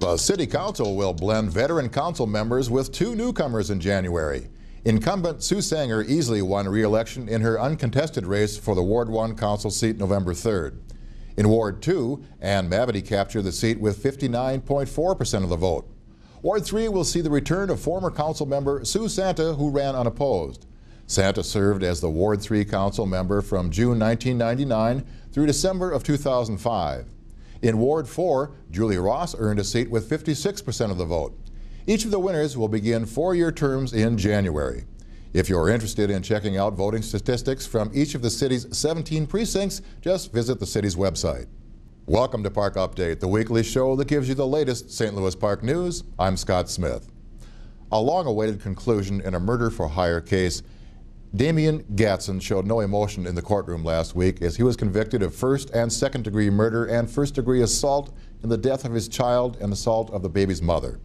The City Council will blend veteran council members with two newcomers in January. Incumbent Sue Sanger easily won re-election in her uncontested race for the Ward 1 council seat November 3rd. In Ward 2, Ann Mavity captured the seat with 59.4% of the vote. Ward 3 will see the return of former council member Sue Santa, who ran unopposed. Santa served as the Ward 3 council member from June 1999 through December of 2005. In Ward 4, Julie Ross earned a seat with 56% of the vote. Each of the winners will begin four-year terms in January. If you're interested in checking out voting statistics from each of the city's 17 precincts, just visit the city's website. Welcome to Park Update, the weekly show that gives you the latest St. Louis Park news. I'm Scott Smith. A long-awaited conclusion in a murder-for-hire case. Damian Gatson showed no emotion in the courtroom last week as he was convicted of first and second-degree murder and first-degree assault in the death of his child and assault of the baby's mother.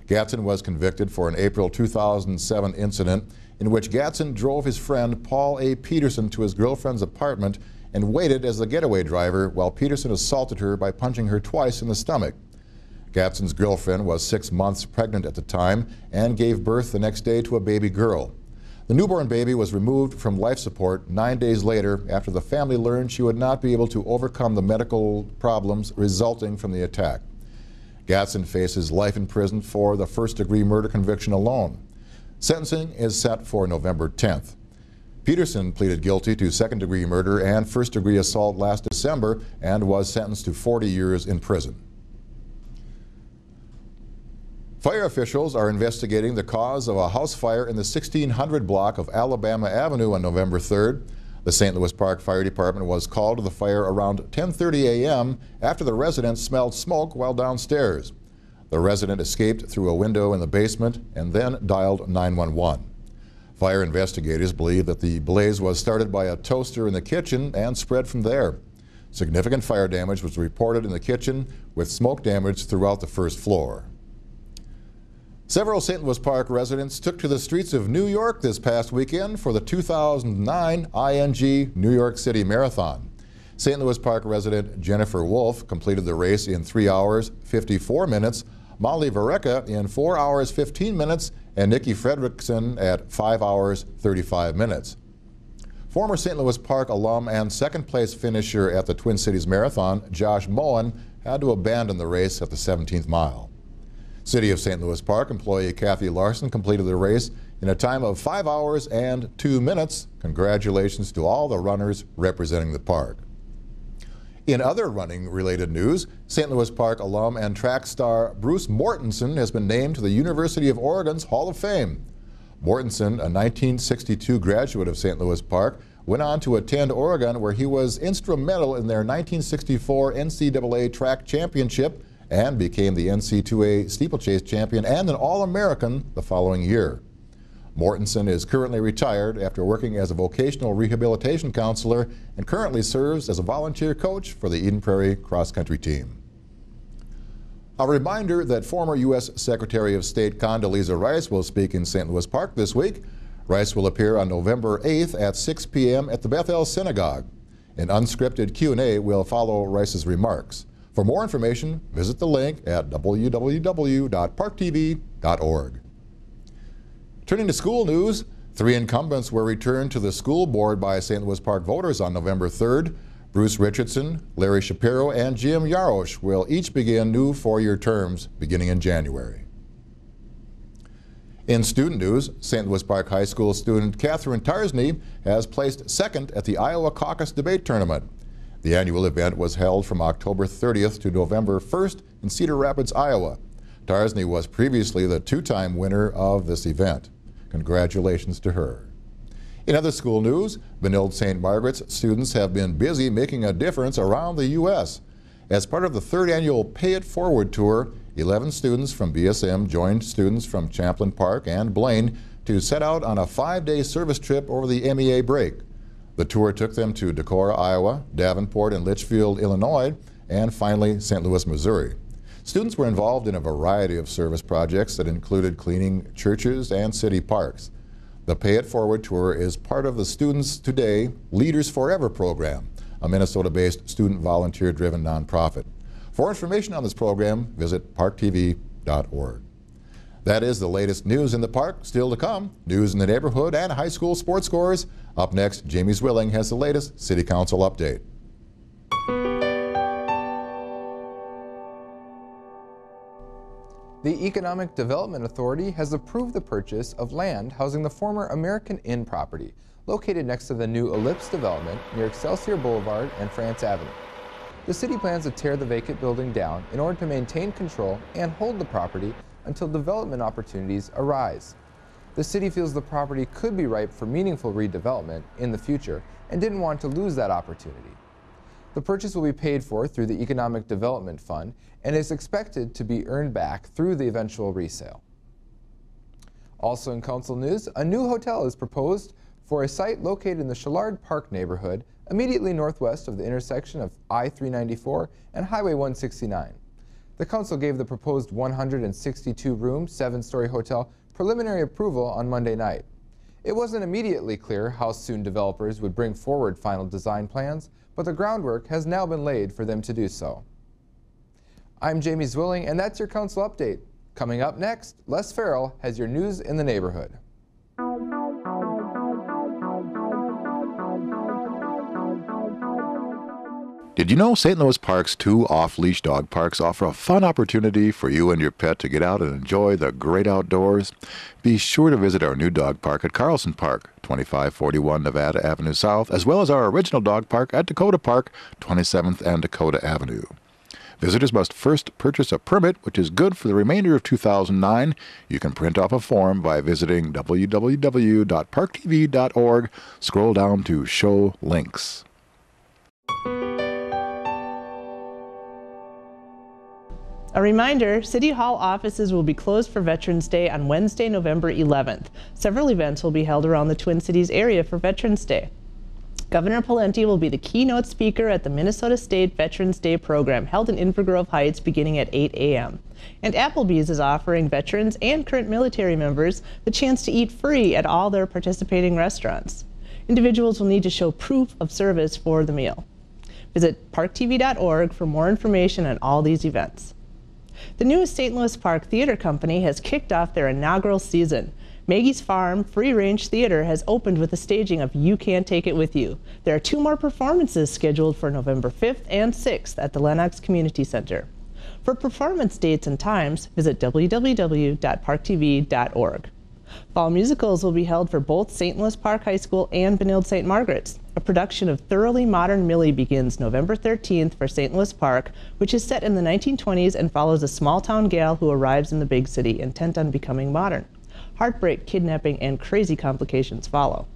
Gatson was convicted for an April 2007 incident in which Gatson drove his friend Paul A. Peterson to his girlfriend's apartment and waited as the getaway driver while Peterson assaulted her by punching her twice in the stomach. Gatson's girlfriend was 6 months pregnant at the time and gave birth the next day to a baby girl. The newborn baby was removed from life support 9 days later after the family learned she would not be able to overcome the medical problems resulting from the attack. Gatson faces life in prison for the first-degree murder conviction alone. Sentencing is set for November 10th. Peterson pleaded guilty to second-degree murder and first-degree assault last December and was sentenced to 40 years in prison. Fire officials are investigating the cause of a house fire in the 1600 block of Alabama Avenue on November 3rd. The St. Louis Park Fire Department was called to the fire around 10:30 a.m. after the resident smelled smoke while downstairs. The resident escaped through a window in the basement and then dialed 911. Fire investigators believe that the blaze was started by a toaster in the kitchen and spread from there. Significant fire damage was reported in the kitchen, with smoke damage throughout the first floor. Several St. Louis Park residents took to the streets of New York this past weekend for the 2009 ING New York City Marathon. St. Louis Park resident Jennifer Wolf completed the race in 3 hours, 54 minutes, Molly Varecka in 4 hours, 15 minutes, and Nikki Fredrickson at 5 hours, 35 minutes. Former St. Louis Park alum and second-place finisher at the Twin Cities Marathon, Josh Moen, had to abandon the race at the 17th mile. City of St. Louis Park employee Kathy Larson completed the race in a time of 5 hours and 2 minutes. Congratulations to all the runners representing the park. In other running-related news, St. Louis Park alum and track star Bruce Mortensen has been named to the University of Oregon's Hall of Fame. Mortensen, a 1962 graduate of St. Louis Park, went on to attend Oregon, where he was instrumental in their 1964 NCAA track championship and became the NC2A steeplechase champion and an All-American the following year. Mortensen is currently retired after working as a vocational rehabilitation counselor and currently serves as a volunteer coach for the Eden Prairie cross-country team. A reminder that former U.S. Secretary of State Condoleezza Rice will speak in St. Louis Park this week. Rice will appear on November 8th at 6 p.m. at the Bethel Synagogue. An unscripted Q&A will follow Rice's remarks. For more information, visit the link at www.parktv.org. Turning to school news, 3 incumbents were returned to the school board by St. Louis Park voters on November 3rd. Bruce Richardson, Larry Shapiro, and Jim Yarosh will each begin new 4-year terms beginning in January. In student news, St. Louis Park High School student Catherine Tarsney has placed second at the Iowa Caucus Debate Tournament. The annual event was held from October 30th to November 1st in Cedar Rapids, Iowa. Tarsney was previously the 2-time winner of this event. Congratulations to her. In other school news, Benilde St. Margaret's students have been busy making a difference around the U.S. As part of the 3rd annual Pay It Forward Tour, 11 students from BSM joined students from Champlin Park and Blaine to set out on a 5-day service trip over the MEA break. The tour took them to Decorah, Iowa, Davenport and Litchfield, Illinois, and finally St. Louis, Missouri. Students were involved in a variety of service projects that included cleaning churches and city parks. The Pay It Forward Tour is part of the Students Today Leaders Forever program, a Minnesota-based student volunteer-driven nonprofit. For information on this program, visit parktv.org. That is the latest news in the park. Still to come, news in the neighborhood and high school sports scores. Up next, Jamie Zwilling has the latest City Council update. The Economic Development Authority has approved the purchase of land housing the former American Inn property, located next to the new Ellipse development near Excelsior Boulevard and France Avenue. The city plans to tear the vacant building down in order to maintain control and hold the property until development opportunities arise. The city feels the property could be ripe for meaningful redevelopment in the future and didn't want to lose that opportunity. The purchase will be paid for through the Economic Development Fund and is expected to be earned back through the eventual resale. Also in council news, a new hotel is proposed for a site located in the Shillard Park neighborhood immediately northwest of the intersection of I-394 and Highway 169. The council gave the proposed 162-room, 7-story hotel preliminary approval on Monday night. It wasn't immediately clear how soon developers would bring forward final design plans, but the groundwork has now been laid for them to do so. I'm Jamie Zwilling, and that's your council update. Coming up next, Les Farrell has your news in the neighborhood. Did you know St. Louis Park's 2 off-leash dog parks offer a fun opportunity for you and your pet to get out and enjoy the great outdoors? Be sure to visit our new dog park at Carlson Park, 2541 Nevada Avenue South, as well as our original dog park at Dakota Park, 27th and Dakota Avenue. Visitors must first purchase a permit, which is good for the remainder of 2009. You can print off a form by visiting www.parktv.org. Scroll down to Show Links. A reminder, City Hall offices will be closed for Veterans Day on Wednesday, November 11th. Several events will be held around the Twin Cities area for Veterans Day. Governor Pawlenty will be the keynote speaker at the Minnesota State Veterans Day program held in Inver Grove Heights beginning at 8 a.m. And Applebee's is offering veterans and current military members the chance to eat free at all their participating restaurants. Individuals will need to show proof of service for the meal. Visit parktv.org for more information on all these events. The newest St. Louis Park Theater Company has kicked off their inaugural season. Maggie's Farm Free-Range Theater has opened with the staging of You Can't Take It With You. There are 2 more performances scheduled for November 5th and 6th at the Lenox Community Center. For performance dates and times, visit www.parktv.org. Fall musicals will be held for both St. Louis Park High School and Benilde St. Margaret's. A production of Thoroughly Modern Millie begins November 13th for St. Louis Park, which is set in the 1920s and follows a small-town gal who arrives in the big city intent on becoming modern. Heartbreak, kidnapping, and crazy complications follow.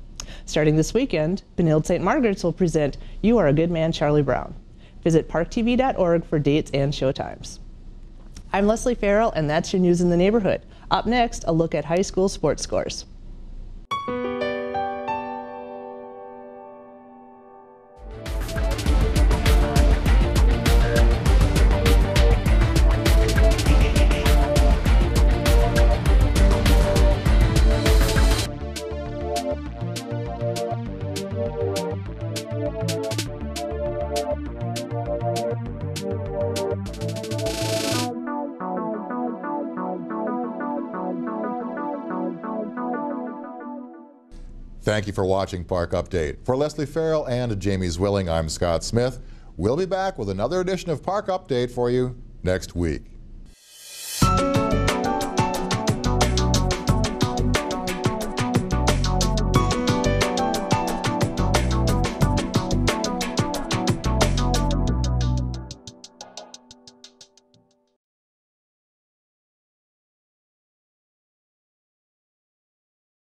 Starting this weekend, Benilde St. Margaret's will present You Are a Good Man, Charlie Brown. Visit parktv.org for dates and showtimes. I'm Leslie Farrell, and that's your news in the neighborhood. Up next, a look at high school sports scores. Thank you for watching Park Update. For Leslie Farrell and Jamie Zwilling, I'm Scott Smith. We'll be back with another edition of Park Update for you next week.